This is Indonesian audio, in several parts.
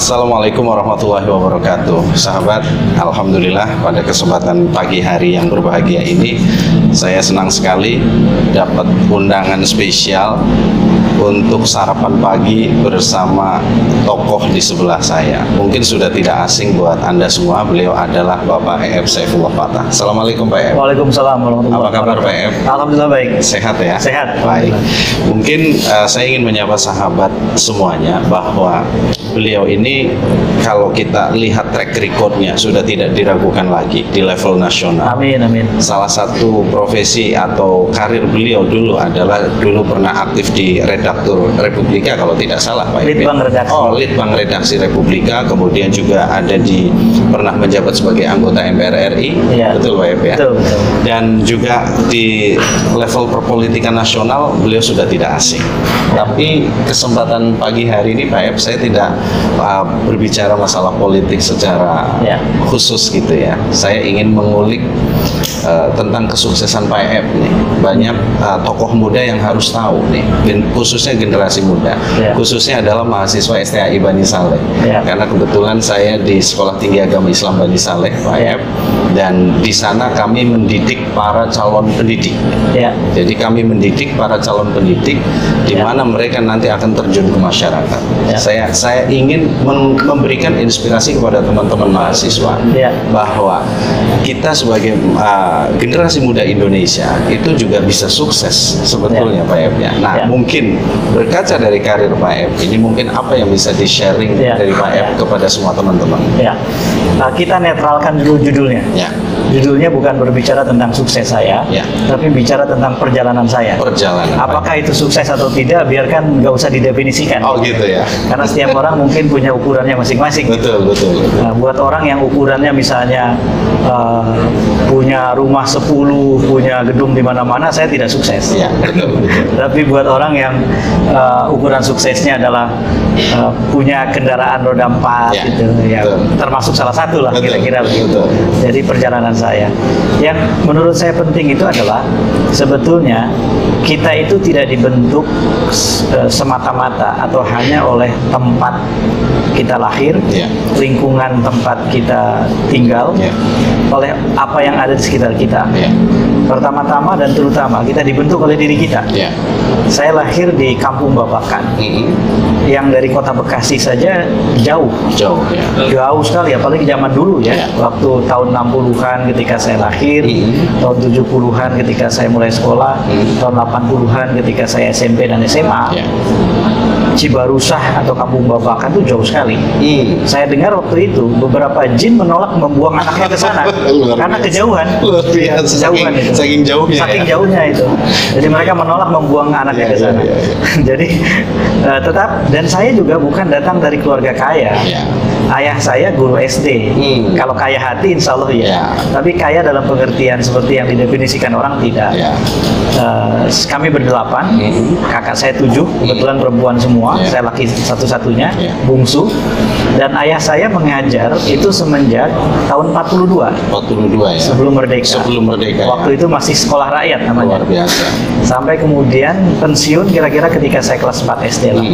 Assalamualaikum warahmatullahi wabarakatuh. Sahabat, alhamdulillah pada kesempatan pagi hari yang berbahagia ini saya senang sekali dapat undangan spesial untuk sarapan pagi bersama tokoh di sebelah saya. Mungkin sudah tidak asing buat Anda semua, beliau adalah Bapak E.F. Saifullah Fatah. Assalamualaikum Pak E.F. Waalaikumsalam warahmatullahi wabarakatuh. Apa kabar Pak E.F.? Alhamdulillah baik. Sehat ya? Sehat. Baik. Mungkin saya ingin menyapa sahabat semuanya bahwa beliau ini kalau kita lihat track recordnya sudah tidak diragukan lagi di level nasional. Amin, amin. Salah satu profesi atau karir beliau dulu adalah pernah aktif di redaktur Republika kalau tidak salah Pak Ip. Litbang Redaksi. Oh, Litbang Redaksi Republika, kemudian juga ada pernah menjabat sebagai anggota MPR RI. Ya. Betul Pak Ip ya? Betul. Dan juga di level perpolitikan nasional beliau sudah tidak asing. Tapi kesempatan pagi hari ini Pak Ip, saya tidak berbicara masalah politik secara khusus gitu ya. Saya ingin mengulik tentang kesuksesan Pak Ep nih. Banyak tokoh muda yang harus tahu nih, khususnya generasi muda, khususnya adalah mahasiswa STAI Bani Saleh. Karena kebetulan saya di Sekolah Tinggi Agama Islam Bani Saleh, Pak Ep, dan di sana kami mendidik para calon pendidik. Jadi kami mendidik para calon pendidik di mana mereka nanti akan terjun ke masyarakat. Saya ingin memberikan inspirasi kepada teman-teman mahasiswa bahwa kita sebagai generasi muda Indonesia itu juga bisa sukses sebetulnya Pak Ep ya. Nah mungkin berkaca dari karir Pak Ep ini, mungkin apa yang bisa di-sharing dari Pak Ep kepada semua teman-teman? Kita netralkan dulu judulnya. Judulnya bukan berbicara tentang sukses saya, tapi bicara tentang perjalanan saya. Apakah itu sukses atau tidak, biarkan nggak usah didefinisikan. Oh gitu ya. Karena setiap orang mungkin punya ukurannya masing-masing. Betul. Buat orang yang ukurannya misalnya punya rumah 10, punya gedung di mana-mana, saya tidak sukses. Betul. Tapi buat orang yang ukuran suksesnya adalah punya kendaraan roda 4 gitu, termasuk salah satu lah kira-kira begitu. Jadi perjalanan saya, yang menurut saya penting itu adalah sebetulnya kita itu tidak dibentuk semata-mata atau hanya oleh tempat kita lahir, lingkungan tempat kita tinggal, oleh apa yang ada di sekitar kita. Pertama-tama dan terutama kita dibentuk oleh diri kita. Saya lahir di Kampung Babakan, yang dari kota Bekasi saja jauh sekali, apalagi zaman dulu waktu tahun 60-an ketika saya lahir, tahun 70-an ketika saya mulai sekolah, tahun 80-an ketika saya SMP dan SMA. Cibarusah atau Kampung Babakan itu jauh sekali. Saya dengar waktu itu beberapa jin menolak membuang anaknya ke sana karena kejauhan. Saking jauhnya itu. Jadi mereka menolak membuang anaknya ke sana. Jadi tetap, dan saya juga bukan datang dari keluarga kaya. Ayah saya guru SD. Kalau kaya hati insya Allah tapi kaya dalam pengertian seperti yang didefinisikan orang tidak. Kami berdelapan, kakak saya 7, kebetulan perempuan semua. Saya laki satu-satunya, bungsu. Dan ayah saya mengajar itu semenjak tahun 42 ya. Sebelum merdeka. Waktu itu masih sekolah rakyat namanya. Luar biasa. Sampai kemudian pensiun kira-kira ketika saya kelas 4 SD lah.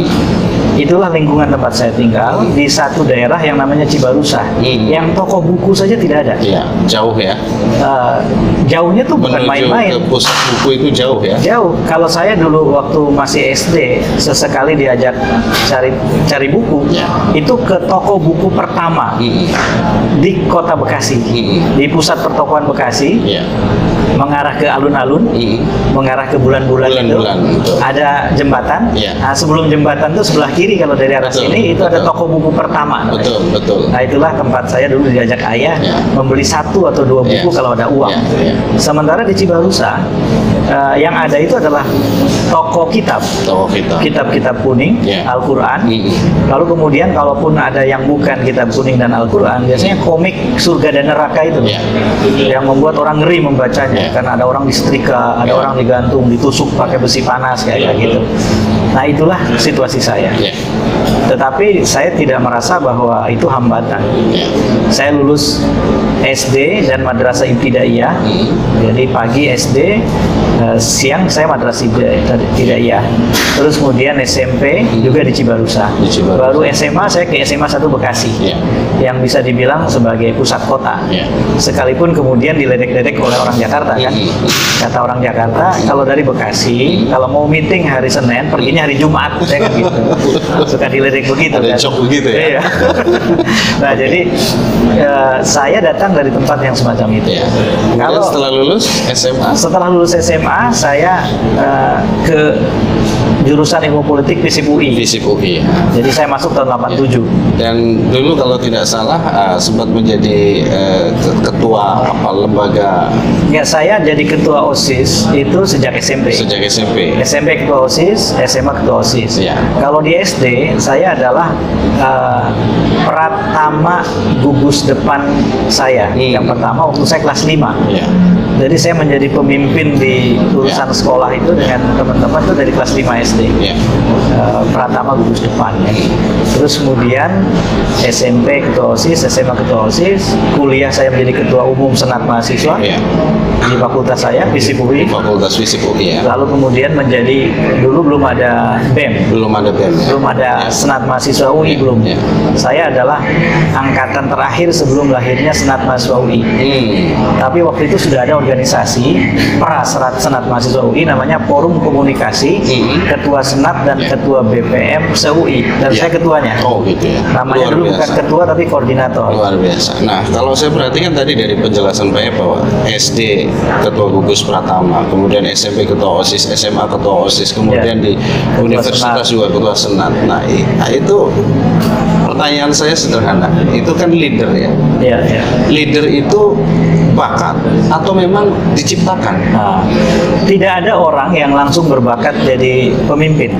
Itulah lingkungan tempat saya tinggal di satu daerah yang namanya Cibarusah, yang toko buku saja tidak ada. Jauh ya. Jauhnya tuh bukan main-main. Ke pusat buku itu jauh ya. Jauh. Kalau saya dulu waktu masih SD, sesekali diajak cari buku, itu ke toko buku pertama di kota Bekasi, di pusat pertokoan Bekasi, mengarah ke alun-alun, mengarah ke bulan-bulan itu. Ada jembatan. Nah, sebelum jembatan itu sebelah kiri kalau dari arah sini itu ada toko buku pertama. Betul. Nah, itulah tempat saya dulu diajak ayah membeli 1 atau 2 buku kalau ada uang. Sementara di Cibarusah yang ada itu adalah toko kitab. Kitab-kitab kuning, Al-Quran. Lalu kemudian kalaupun ada yang bukan kitab kuning dan Al-Quran, biasanya komik surga dan neraka itu yang membuat orang ngeri membacanya, karena ada orang disetrika, ada orang digantung, ditusuk pakai besi panas kayak gitu. Nah, itulah situasi saya. Tetapi saya tidak merasa bahwa itu hambatan. Saya lulus SD dan madrasah ibtidaiyah. Jadi pagi SD, siang saya madrasah ibtidaiyah. Terus kemudian SMP juga di Cibarusa. Baru SMA saya ke SMA 1 Bekasi, yang bisa dibilang sebagai pusat kota. Sekalipun kemudian diledek-ledek oleh orang Jakarta kan. Kata orang Jakarta, kalau dari Bekasi, kalau mau meeting hari Senin, perginya hari Jumat, ya kan gitu. Suka diledek begitu. Ada kan. cok begitu ya. Iya. Nah jadi saya datang dari tempat yang semacam itu. Kalau setelah lulus SMA? Setelah lulus SMA, saya ke jurusan ilmu politik FISIP UI. FISIP UI. Jadi saya masuk tahun 87. Dan dulu kalau tidak salah sempat menjadi ketua apa lembaga? Ya, saya jadi ketua OSIS itu sejak SMP. Sejak SMP. SMP ketua OSIS, SMA ketua OSIS. Ya. Kalau di SD saya adalah pratama gugus depan saya. Yang pertama waktu saya kelas 5. Ya. Jadi saya menjadi pemimpin di urusan sekolah itu dengan teman-teman itu dari kelas 5 SD. Pratama gugus depan. Terus kemudian SMP ketua OSIS, SMA ketua OSIS, kuliah saya menjadi ketua umum senat mahasiswa di fakultas saya FISIP UI. Fakultas FISIP UI. Lalu kemudian menjadi, dulu belum ada BEM. Belum ada BEM. Belum ada senat mahasiswa UI belum. Saya adalah angkatan terakhir sebelum lahirnya senat mahasiswa UI. Tapi waktu itu sudah ada organisasi praserat senat mahasiswa UI namanya Forum Komunikasi Ketua Senat dan Ketua BPM se-UI, dan saya ketuanya. Oh gitu ya. Namanya dulu bukan ketua tapi koordinator. Luar biasa. Nah, kalau saya perhatikan tadi dari penjelasan Pak Ep bahwa SD ketua gugus pratama, kemudian SMP ketua OSIS, SMA ketua OSIS, kemudian di universitas juga ketua senat. Nah, itu pertanyaan saya sederhana. Itu kan leader ya. Leader itu bakat atau memang diciptakan? Tidak ada orang yang langsung berbakat jadi pemimpin.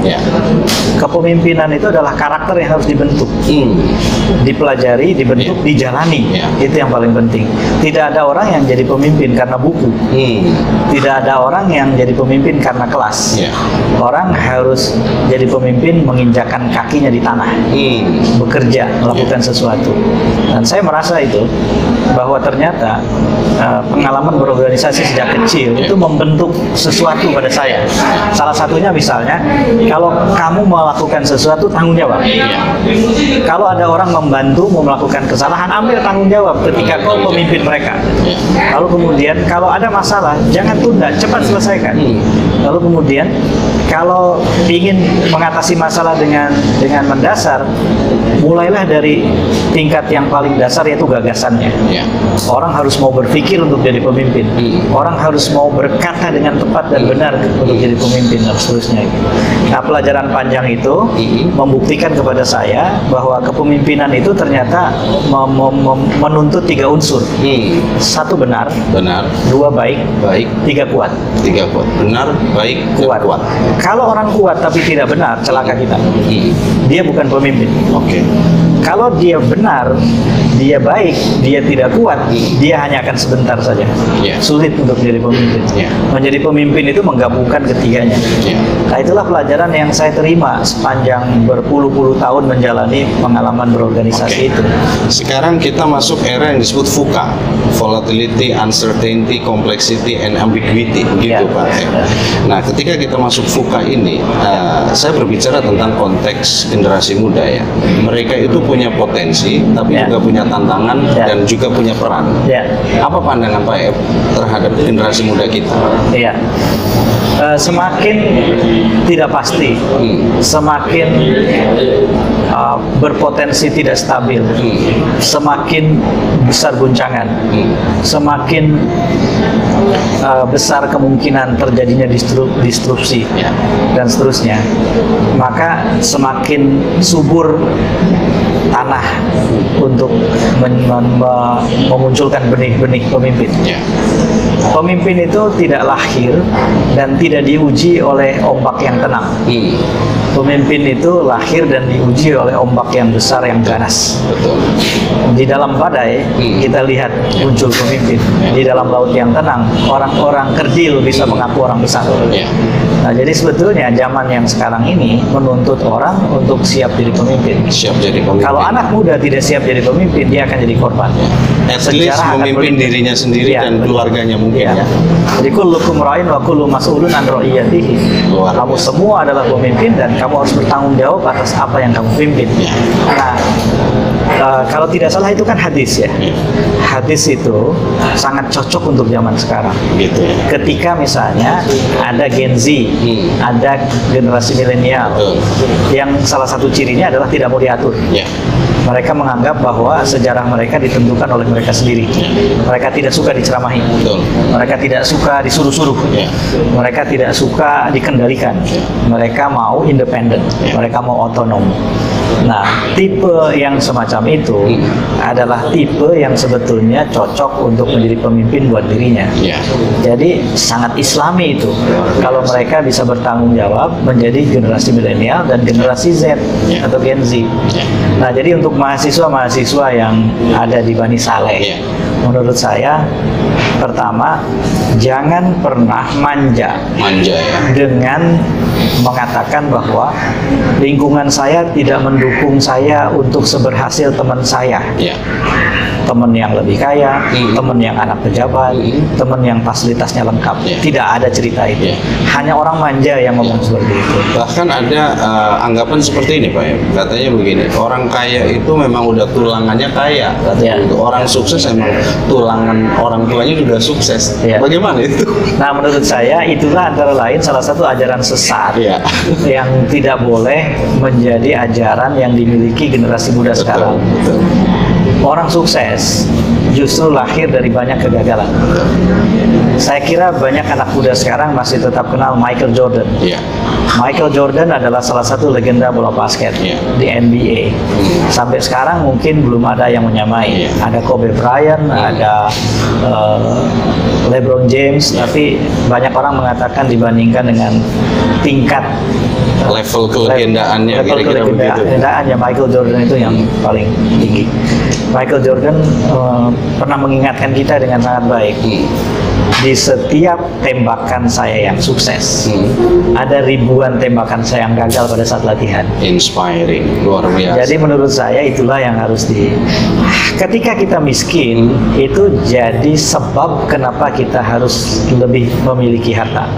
Kepemimpinan itu adalah karakter yang harus dibentuk, dipelajari, dibentuk, dijalani. Itu yang paling penting. Tidak ada orang yang jadi pemimpin karena buku. Tidak ada orang yang jadi pemimpin karena kelas. Orang harus jadi pemimpin menginjakkan kakinya di tanah, bekerja, melakukan sesuatu. Dan saya merasa itu bahwa ternyata pengalaman berorganisasi sejak kecil itu membentuk sesuatu pada saya. Salah satunya misalnya, kalau kamu melakukan sesuatu, tanggung jawab. Kalau ada orang membantu mau melakukan kesalahan, ambil tanggung jawab ketika kau memimpin mereka. Lalu kemudian kalau ada masalah, jangan tunda, cepat selesaikan. Lalu kemudian kalau ingin mengatasi masalah dengan mendasar, mulailah dari tingkat yang paling dasar, yaitu gagasannya. Orang harus mau berpikir untuk jadi pemimpin. Orang harus mau berkata dengan tepat dan benar untuk jadi pemimpin, dan seterusnya. Nah, pelajaran panjang itu membuktikan kepada saya bahwa kepemimpinan itu ternyata menuntut 3 unsur. 1 benar, dua baik, tiga kuat. Benar, baik, kuat. Kalau orang kuat tapi tidak benar, celaka kita. Dia bukan pemimpin. Kalau dia benar, dia baik, dia tidak kuat, dia hanya akan sebentar saja. Sulit untuk menjadi pemimpin. Menjadi pemimpin itu menggabungkan ketiganya. Nah, itulah pelajaran yang saya terima sepanjang berpuluh-puluh tahun menjalani pengalaman berorganisasi itu. Sekarang kita masuk era yang disebut VUCA, Volatility, Uncertainty, Complexity, and Ambiguity, begitu Pak. Nah, ketika kita masuk VUCA ini, saya berbicara tentang konteks generasi muda ya. Mereka itu punya potensi, tapi juga punya tantangan dan juga punya peran. Apa pandangan Pak Ep terhadap generasi muda kita? Semakin tidak pasti, semakin berpotensi tidak stabil, semakin besar guncangan, semakin besar kemungkinan terjadinya disrupsi dan seterusnya. Maka semakin subur tanah untuk memunculkan benih-benih pemimpin. Pemimpin itu tidak lahir dan tidak diuji oleh ombak yang tenang. Pemimpin itu lahir dan diuji oleh ombak yang besar, yang ganas. Di dalam badai kita lihat muncul pemimpin. Di dalam laut yang tenang, orang-orang kerdil bisa mengaku orang besar. Nah, jadi sebetulnya zaman yang sekarang ini menuntut orang untuk siap jadi pemimpin. Siap jadi pemimpin. Kalau anak muda tidak siap jadi pemimpin, dia akan jadi korban. At least memimpin dirinya sendiri dan keluarganya mungkin. Jadi kullukum ra'in wa kullu mas'ulun an ra'iyatihi. Kamu semua adalah pemimpin dan kamu harus bertanggung jawab atas apa yang kamu pimpin. Nah, kalau tidak salah itu kan hadis ya. Hadis itu sangat cocok untuk zaman sekarang. Gitu ya. Ketika misalnya ada Gen Z, ada generasi milenial, yang salah satu cirinya adalah tidak mau diatur. Mereka menganggap bahwa sejarah mereka ditentukan oleh mereka sendiri. Mereka tidak suka diceramahi. Mereka tidak suka disuruh-suruh. Mereka tidak suka dikendalikan. Mereka mau independen. Mereka mau otonom. Nah, tipe yang semacam itu adalah tipe yang sebetulnya cocok untuk menjadi pemimpin buat dirinya. Jadi sangat Islami itu. Kalau mereka bisa bertanggung jawab menjadi generasi milenial dan generasi Z atau Gen Z. Nah, jadi untuk mahasiswa-mahasiswa yang ada di Bani Saleh, menurut saya pertama, jangan pernah manja dengan mengatakan bahwa lingkungan saya tidak mendukung saya untuk seberhasil teman saya. Teman yang lebih kaya, teman yang anak pejabat, teman yang fasilitasnya lengkap. Tidak ada cerita itu. Hanya orang manja yang ngomong seperti itu. Bahkan ada anggapan seperti ini, Pak. Katanya begini, orang kaya itu memang udah tulangannya kaya. Orang sukses memang tulangan orang tuanya juga sukses. Bagaimana itu? Nah, menurut saya itulah antara lain salah satu ajaran sesat yang tidak boleh menjadi ajaran yang dimiliki generasi muda sekarang. Orang sukses justru lahir dari banyak kegagalan. Saya kira banyak anak muda sekarang masih tetap kenal Michael Jordan. Michael Jordan adalah salah satu legenda bola basket di NBA. Sampai sekarang mungkin belum ada yang menyamai. Ada Kobe Bryant, ada LeBron James, tapi banyak orang mengatakan dibandingkan dengan tingkat level kelegendaannya, kelegendaannya Michael Jordan itu yang paling tinggi. Michael Jordan pernah mengingatkan kita dengan sangat baik. Di setiap tembakan saya yang sukses, ada ribuan tembakan saya yang gagal pada saat latihan. Inspiring, luar biasa. Jadi menurut saya itulah yang harus ketika kita miskin, itu jadi sebab kenapa kita harus lebih memiliki harta.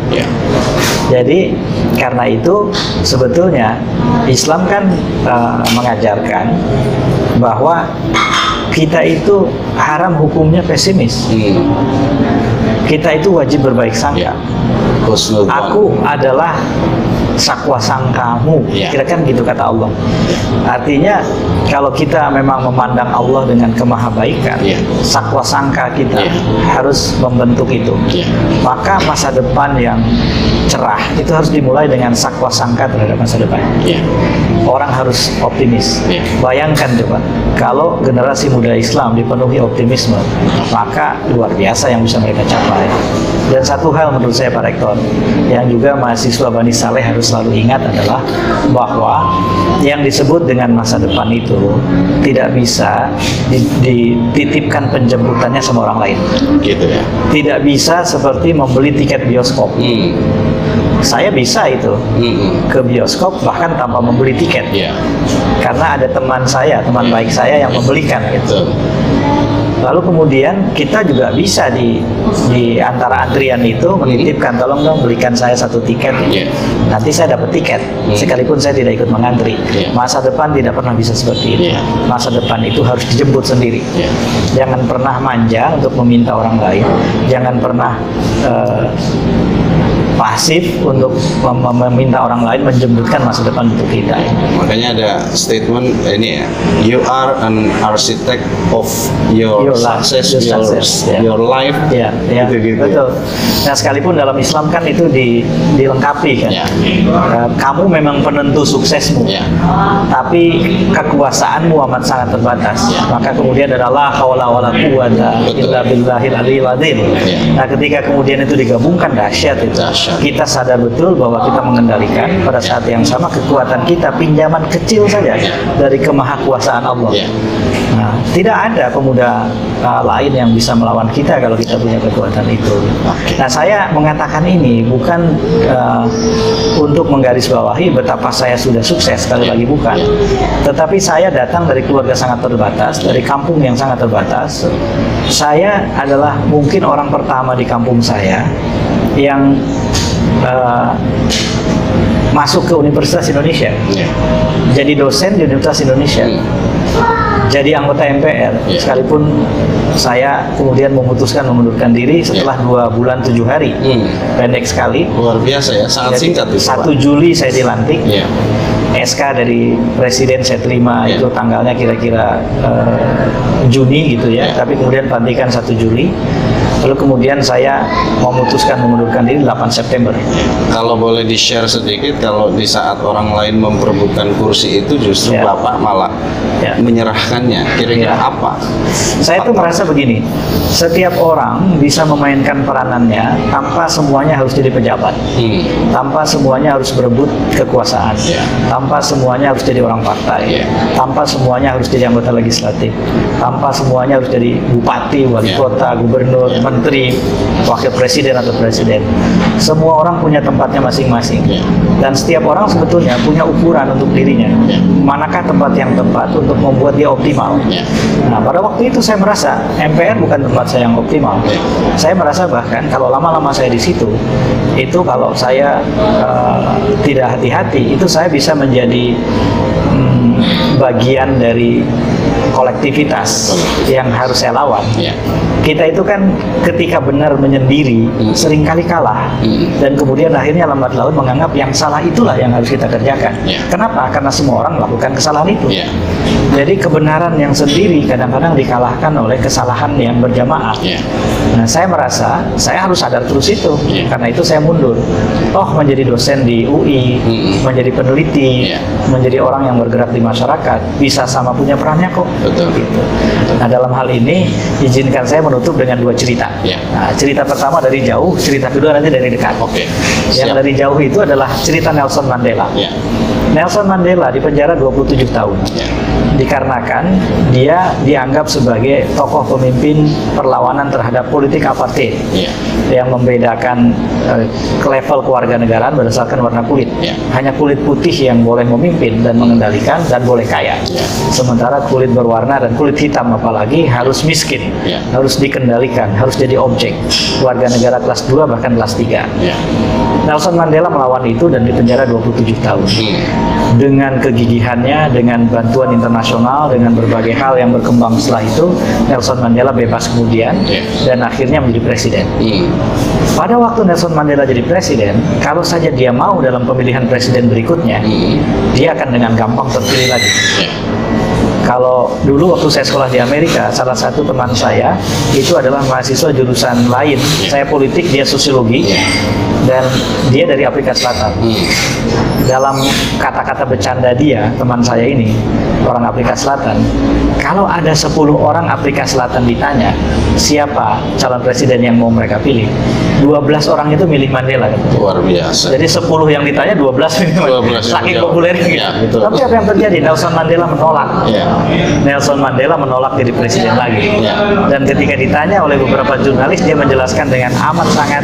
Jadi karena itu sebetulnya Islam kan mengajarkan bahwa kita itu haram hukumnya pesimis. Kita itu wajib berbaik sangka. Aku adalah sakwa sangkamu, kira-kira gitu kata Allah. Artinya kalau kita memang memandang Allah dengan kemahabaikan, sakwa sangka kita harus membentuk itu. Maka masa depan yang cerah itu harus dimulai dengan sakwa sangka terhadap masa depan. Orang harus optimis. Bayangkan coba, kalau generasi muda Islam dipenuhi optimisme, maka luar biasa yang bisa mereka capai. Dan satu hal menurut saya Pak Rektor, yang juga mahasiswa Bani Saleh harus selalu ingat adalah bahwa yang disebut dengan masa depan itu tidak bisa dititipkan penjemputannya sama orang lain. Gitu ya. Tidak bisa seperti membeli tiket bioskop. Saya bisa itu ke bioskop bahkan tanpa membeli tiket, karena ada teman saya, teman baik saya yang membelikan gitu. Lalu kemudian kita juga bisa di antara antrian itu menitipkan, tolong dong belikan saya satu tiket, nanti saya dapat tiket sekalipun saya tidak ikut mengantri. Masa depan tidak pernah bisa seperti itu. Masa depan itu harus dijemput sendiri. Jangan pernah manja untuk meminta orang lain, jangan pernah pasif untuk meminta orang lain menjemputkan masa depan untuk kita. Makanya ada statement ini ya, you are an architect of your success your life. Ya, gitu. Betul. Nah, sekalipun dalam Islam kan itu dilengkapi kan. Kamu memang penentu suksesmu, tapi kekuasaanmu amat sangat terbatas. Maka kemudian ada la haula wala quwata illa billahil aliyil azim. Nah, ketika kemudian itu digabungkan, dahsyat itu. Kita sadar betul bahwa kita mengendalikan pada saat yang sama kekuatan kita pinjaman kecil saja dari kemahakuasaan Allah. Nah, tidak ada pemuda lain yang bisa melawan kita kalau kita punya kekuatan itu. Nah, saya mengatakan ini bukan untuk menggarisbawahi betapa saya sudah sukses, sekali lagi bukan. Tetapi saya datang dari keluarga sangat terbatas, dari kampung yang sangat terbatas. Saya adalah mungkin orang pertama di kampung saya yang masuk ke Universitas Indonesia, jadi dosen di Universitas Indonesia, jadi anggota MPR, sekalipun saya kemudian memutuskan mengundurkan diri setelah 2 bulan 7 hari, pendek sekali. Luar biasa ya, sangat singkat itu. 1 Juli saya dilantik, SK dari Presiden saya terima itu tanggalnya kira-kira Juni gitu ya, tapi kemudian pelantikan 1 Juli. Lalu kemudian saya memutuskan mengundurkan diri 8 September. Kalau boleh di-share sedikit, kalau di saat orang lain memperebutkan kursi itu justru Bapak malah menyerahkannya, kira-kira apa? Saya tuh merasa begini, setiap orang bisa memainkan peranannya tanpa semuanya harus jadi pejabat, tanpa semuanya harus berebut kekuasaan, tanpa semuanya harus jadi orang partai, tanpa semuanya harus jadi anggota legislatif, tanpa semuanya harus jadi bupati, wali kota, gubernur, menteri, wakil presiden atau presiden. Semua orang punya tempatnya masing-masing, dan setiap orang sebetulnya punya ukuran untuk dirinya. Manakah tempat yang tepat untuk membuat dia optimal? Nah, pada waktu itu saya merasa MPR bukan tempat saya yang optimal. Saya merasa bahkan kalau lama-lama saya di situ, itu kalau saya tidak hati-hati, itu saya bisa menjadi bagian dari kolektivitas yang harus saya lawan. Kita itu kan ketika benar menyendiri seringkali kalah, dan kemudian akhirnya lambat laun menganggap yang salah itulah yang harus kita kerjakan. Kenapa? Karena semua orang melakukan kesalahan itu. Jadi kebenaran yang sendiri kadang-kadang dikalahkan oleh kesalahan yang berjamaah. Nah, saya merasa saya harus sadar terus itu. Karena itu saya mundur. Toh menjadi dosen di UI, menjadi peneliti, menjadi orang yang bergerak di masyarakat, bisa sama punya perannya kok. Betul. Gitu. Nah, dalam hal ini izinkan saya menutup dengan 2 cerita. Nah, cerita pertama dari jauh, cerita kedua nanti dari dekat. Yang dari jauh itu adalah cerita Nelson Mandela. Nelson Mandela dipenjara 27 tahun. Dikarenakan dia dianggap sebagai tokoh pemimpin perlawanan terhadap politik apartheid yang membedakan level kewarganegaraan berdasarkan warna kulit. Hanya kulit putih yang boleh memimpin dan mengendalikan dan boleh kaya. Sementara kulit berwarna dan kulit hitam apalagi harus miskin, harus dikendalikan, harus jadi objek. Warga negara kelas 2 bahkan kelas 3. Nelson Mandela melawan itu dan dipenjara 27 tahun. Dengan kegigihannya, dengan bantuan internasional, dengan berbagai hal yang berkembang setelah itu, Nelson Mandela bebas kemudian dan akhirnya menjadi presiden. Pada waktu Nelson Mandela jadi presiden, kalau saja dia mau dalam pemilihan presiden berikutnya, dia akan dengan gampang terpilih lagi. Kalau dulu waktu saya sekolah di Amerika, salah satu teman saya itu adalah mahasiswa jurusan lain. Saya politik, dia sosiologi, dan dia dari Afrika Selatan. Dalam kata-kata bercanda dia, teman saya ini, orang Afrika Selatan, kalau ada 10 orang Afrika Selatan ditanya, siapa calon presiden yang mau mereka pilih? 12 orang itu milih Mandela. Luar biasa. Jadi 10 yang ditanya, 12 milih Mandela. Saking populernya gitu. Tapi apa yang terjadi? Nelson Mandela menolak. Nelson Mandela menolak jadi presiden lagi. Dan ketika ditanya oleh beberapa jurnalis, dia menjelaskan dengan amat sangat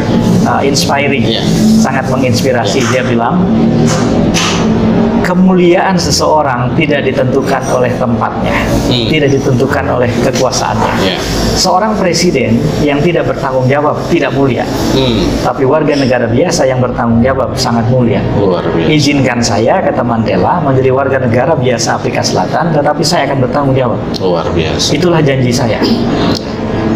inspiring, sangat menginspirasi. Dia bilang, kemuliaan seseorang tidak ditentukan oleh tempatnya, tidak ditentukan oleh kekuasaannya. Seorang presiden yang tidak bertanggung jawab tidak mulia, tapi warga negara biasa yang bertanggung jawab sangat mulia. Izinkan saya, kata Mandela, menjadi warga negara biasa Afrika Selatan, tetapi saya akan bertanggung jawab. Luar biasa. Itulah janji saya.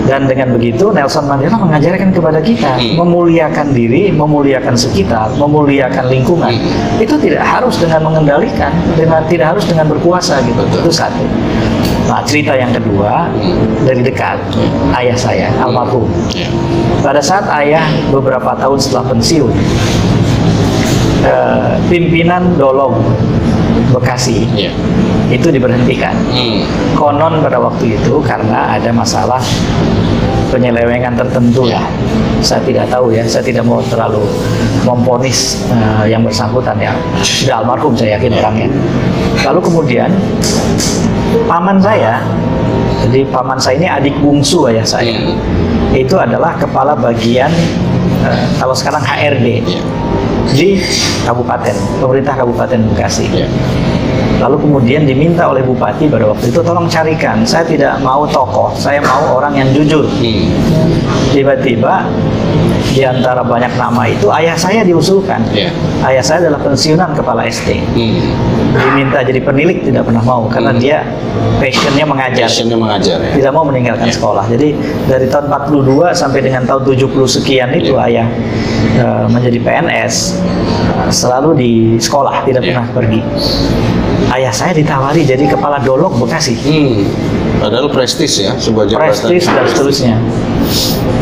Dan dengan begitu Nelson Mandela mengajarkan kepada kita memuliakan diri, memuliakan sekitar, memuliakan lingkungan. Itu tidak harus dengan mengendalikan, tidak harus dengan berkuasa gitu. Itu satu. Nah, cerita yang kedua dari dekat, ayah saya almarhum. Pada saat ayah beberapa tahun setelah pensiun, pimpinan Dolog Bekasi itu diberhentikan. Konon pada waktu itu karena ada masalah penyelewengan tertentu ya. Saya tidak tahu ya, saya tidak mau terlalu memvonis yang bersangkutan ya. Sudah almarhum saya yakin orangnya. Lalu kemudian paman saya, jadi paman saya ini adik bungsu ayah saya, itu adalah kepala bagian kalau sekarang HRD di kabupaten, pemerintah Kabupaten Bekasi. Lalu kemudian diminta oleh bupati pada waktu itu, tolong carikan, saya tidak mau tokoh, saya mau orang yang jujur. Tiba-tiba di antara banyak nama itu ayah saya diusulkan. Ayah saya adalah pensiunan kepala SD. Diminta jadi penilik tidak pernah mau karena dia passionnya mengajar. Tidak mau meninggalkan sekolah. Jadi dari tahun 42 sampai dengan tahun 70 sekian itu ayah menjadi PNS, selalu di sekolah, tidak pernah pergi. Ayah saya ditawari jadi kepala Dolog Bekasi. Padahal prestis ya, sebuah jabatan. Prestis dan seterusnya.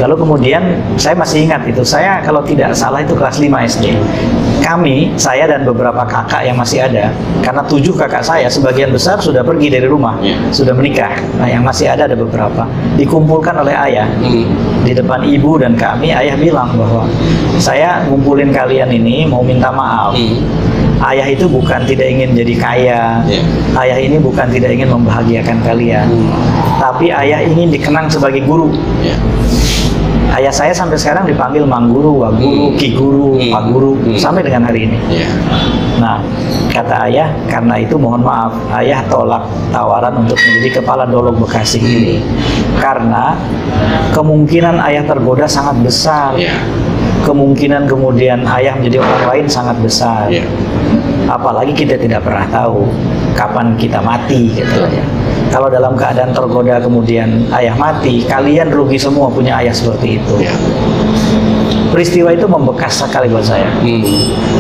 Lalu kemudian saya masih ingat itu, saya kalau tidak salah itu kelas 5 SD. Kami, saya dan beberapa kakak yang masih ada, karena 7 kakak saya, sebagian besar sudah pergi dari rumah, sudah menikah. Nah, yang masih ada beberapa, dikumpulkan oleh ayah. Di depan ibu dan kami, ayah bilang bahwa saya ngumpulin kalian ini mau minta maaf. Ayah itu bukan tidak ingin jadi kaya, ayah ini bukan tidak ingin membahagiakan kalian, tapi ayah ingin dikenang sebagai guru. Ayah saya sampai sekarang dipanggil Mang Guru, Wak Guru, Ki Guru, Pak Guru, sampai dengan hari ini. Nah, kata ayah, karena itu mohon maaf, ayah tolak tawaran untuk menjadi kepala Dolog Bekasi ini, karena kemungkinan ayah tergoda sangat besar. Kemungkinan kemudian ayah menjadi orang lain sangat besar. Apalagi kita tidak pernah tahu kapan kita mati gitu ya. Kalau dalam keadaan tergoda kemudian ayah mati, kalian rugi semua punya ayah seperti itu. Peristiwa itu membekas sekali buat saya.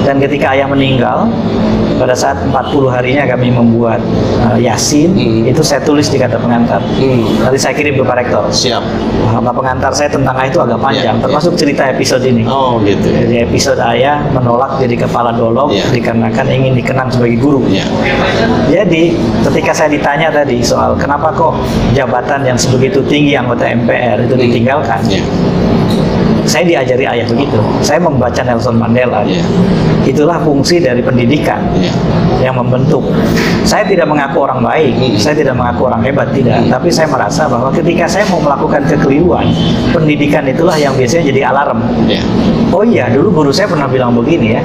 Dan ketika ayah meninggal, pada saat 40 harinya kami membuat Yasin, itu saya tulis di kata pengantar. Nanti saya kirim ke Pak Rektor. Siap. Kata pengantar saya tentang ayah itu agak panjang, termasuk cerita episode ini. Oh gitu. Jadi episode ayah menolak jadi kepala Dolog dikarenakan ingin dikenang sebagai guru. Jadi ketika saya ditanya tadi soal kenapa kok jabatan yang sebegitu tinggi anggota MPR itu ditinggalkan, saya diajari ayah begitu. Saya membaca Nelson Mandela. Itulah fungsi dari pendidikan yang membentuk. Saya tidak mengaku orang baik, saya tidak mengaku orang hebat, tidak. Tapi saya merasa bahwa ketika saya mau melakukan kekeliruan, pendidikan itulah yang biasanya jadi alarm. Oh iya, dulu guru saya pernah bilang begini ya.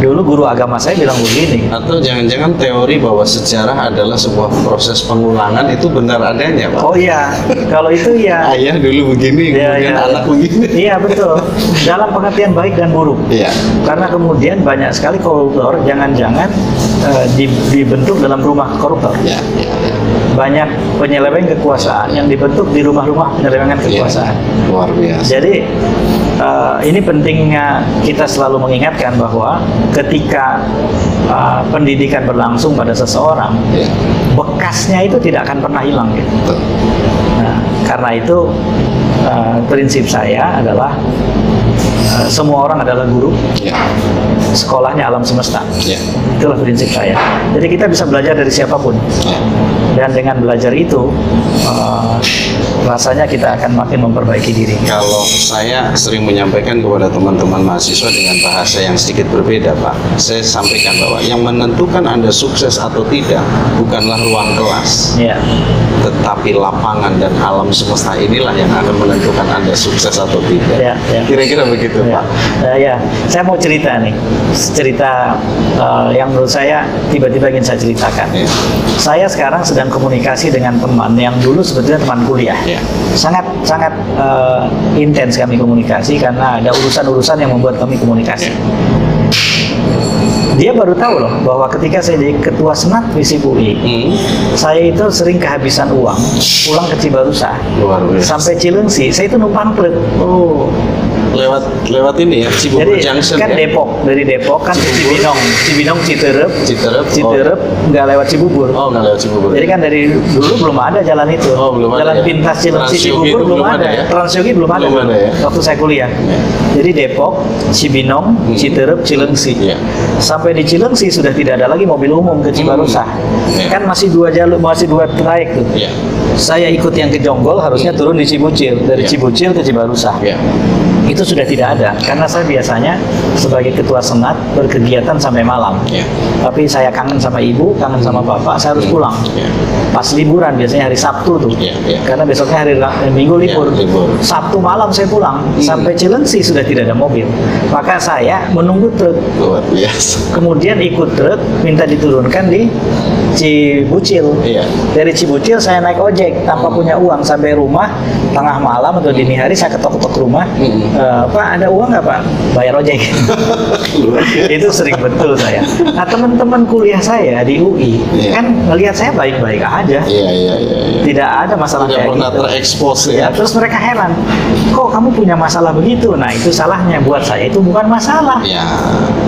Dulu guru agama saya bilang begini. Atau jangan-jangan teori bahwa sejarah adalah sebuah proses pengulangan itu benar adanya, Pak? Oh iya, kalau itu ya. Ayah dulu begini, kemudian anak begini. Iya betul. Dalam pengertian baik dan buruk. Karena kemudian banyak sekali koruptor, jangan-jangan dibentuk dalam rumah koruptor. Banyak penyeleweng kekuasaan yang dibentuk di rumah-rumah penyelewengan kekuasaan. Luar biasa. Jadi ini pentingnya kita selalu mengingatkan bahwa ketika pendidikan berlangsung pada seseorang, bekasnya itu tidak akan pernah hilang gitu. Nah, karena itu prinsip saya adalah semua orang adalah guru, sekolahnya alam semesta. Itulah prinsip saya. Jadi kita bisa belajar dari siapapun, dan dengan belajar itu rasanya kita akan makin memperbaiki diri. Kalau saya sering menyampaikan kepada teman-teman mahasiswa dengan bahasa yang sedikit berbeda, Pak. Saya sampaikan bahwa yang menentukan Anda sukses atau tidak bukanlah ruang kelas, tetapi lapangan dan alam semesta inilah yang akan menentukan Anda sukses atau tidak. Kira-kira begitu, Pak. Saya mau cerita nih, cerita yang menurut saya tiba-tiba ingin saya ceritakan. Saya sekarang sedang komunikasi dengan teman yang dulu sebetulnya teman kuliah. Sangat intens kami komunikasi karena ada urusan-urusan yang membuat kami komunikasi. Dia baru tahu loh bahwa ketika saya jadi ketua senat FISIP UI, saya itu sering kehabisan uang pulang ke Cibarusah sampai Cilengsi. Saya itu numpang truk. Oh, lewat ini ya, Cibubur Junction kan ya? Depok, dari Depok kan Cibinong Citerep nggak lewat Cibubur. Oh, nggak lewat Cibubur. Jadi kan dari dulu belum ada jalan itu. Oh, belum jalan ada ya? pintas Cilengsi Cibubur belum ada. ya? Transyogi belum ada ya? waktu saya kuliah. Ya. Jadi Depok, Cibinong, Citerep, Cilengsi. Ya. Sampai di Cilengsi sudah tidak ada lagi mobil umum ke Cibarusah. Ya. Kan masih dua jalur, masih dua trayek tuh. Ya. Saya ikut yang ke Jonggol, harusnya turun di Cibucil, dari Cibucil ke Cibarusah. Ya. Itu sudah tidak ada, karena saya biasanya sebagai ketua senat berkegiatan sampai malam. Ya. Tapi saya kangen sama ibu, kangen sama bapak, saya harus pulang. Ya. Pas liburan, biasanya hari Sabtu tuh, karena besoknya hari Minggu libur. Sabtu malam saya pulang, sampai Cilengsi sudah tidak ada mobil. Maka saya menunggu truk. Luar biasa. Kemudian ikut truk, minta diturunkan di Cibucil. Iya. Dari Cibucil saya naik ojek tanpa punya uang sampai rumah tengah malam atau dini hari saya ketok-ketok rumah. Pak, ada uang nggak Pak? Bayar ojek. Itu sering betul saya. Nah, teman-teman kuliah saya di UI kan ngelihat saya baik-baik aja. Iya. Tidak ada masalah tidak kayak pernah gitu. terekspos ya. Terus mereka heran, kok kamu punya masalah begitu? Nah, itu salahnya. Buat saya itu bukan masalah. Ya.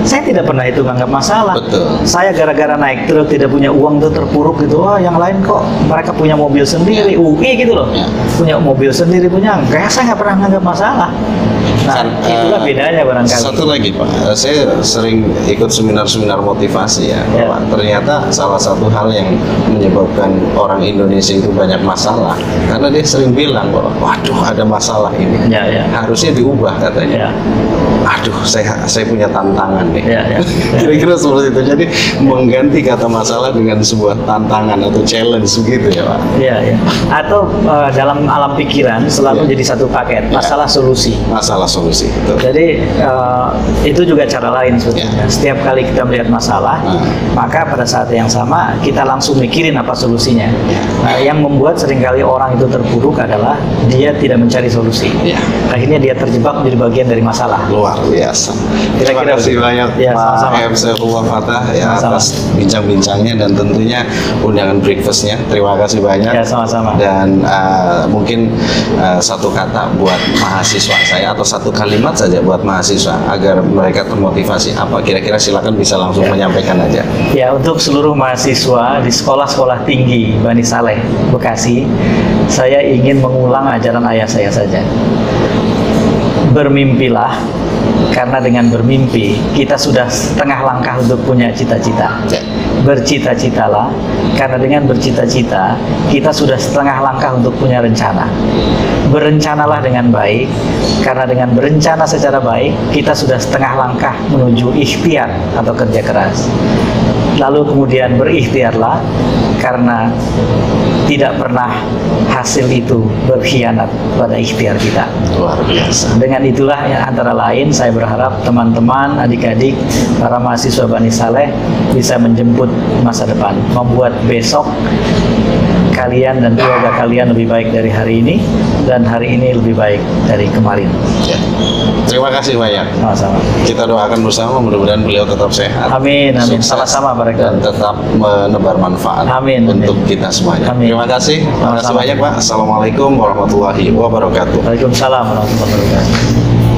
Saya tidak pernah itu menganggap masalah. Betul. Saya gara-gara naik truk tidak punya uang tuh terpuruk gitu. Wah, yang lain kok mereka punya mobil sendiri, UI gitu loh. Punya mobil sendiri punya. Kayak saya nggak pernah menganggap masalah. Nah, itulah bedanya barangkali. Satu lagi Pak, saya sering ikut seminar-seminar motivasi ya, bahwa ternyata salah satu hal yang menyebabkan orang Indonesia itu banyak masalah, karena dia sering bilang bahwa, waduh ada masalah ini, harusnya diubah katanya. Aduh, saya punya tantangan nih. Kira-kira seperti itu. Jadi mengganti kata masalah dengan sebuah tantangan atau challenge begitu ya Pak. Iya. Atau dalam alam pikiran selalu jadi satu paket, masalah solusi. Masalah solusi. Betul. Jadi itu juga cara lain sebetulnya. Setiap kali kita melihat masalah, maka pada saat yang sama kita langsung mikirin apa solusinya. Nah, yang membuat seringkali orang itu terpuruk adalah dia tidak mencari solusi. Akhirnya dia terjebak menjadi bagian dari masalah. Luar biasa. Terima kasih banyak Pak M. Saifullah Fattah ya atas bincang-bincangnya dan tentunya undangan breakfastnya. Terima kasih banyak. Ya, sama-sama. Dan mungkin satu kata buat mahasiswa saya atau satu kalimat saja buat mahasiswa agar mereka termotivasi. Apa kira-kira, silakan bisa langsung menyampaikan aja. Ya, untuk seluruh mahasiswa di sekolah-sekolah tinggi Bani Saleh, Bekasi, saya ingin mengulang ajaran ayah saya saja. Bermimpilah, karena dengan bermimpi kita sudah setengah langkah untuk punya cita-cita. Bercita-citalah, karena dengan bercita-cita kita sudah setengah langkah untuk punya rencana. Berencanalah dengan baik, karena dengan berencana secara baik kita sudah setengah langkah menuju ikhtiar atau kerja keras. Lalu kemudian berikhtiarlah, karena tidak pernah hasil itu berkhianat pada ikhtiar kita. Luar biasa. Dengan itulah ya, antara lain saya berharap teman-teman, adik-adik, para mahasiswa Bani Saleh bisa menjemput masa depan, membuat besok kalian dan keluarga kalian lebih baik dari hari ini, dan hari ini lebih baik dari kemarin. Ya. Terima kasih banyak. Sama-sama. Kita doakan bersama, mudah-mudahan beliau tetap sehat. Amin, amin. Sama-sama, dan tetap menebar manfaat untuk kita semuanya. Amin. Terima kasih. Terima kasih banyak Pak. Assalamualaikum warahmatullahi wabarakatuh. Waalaikumsalam warahmatullahi wabarakatuh.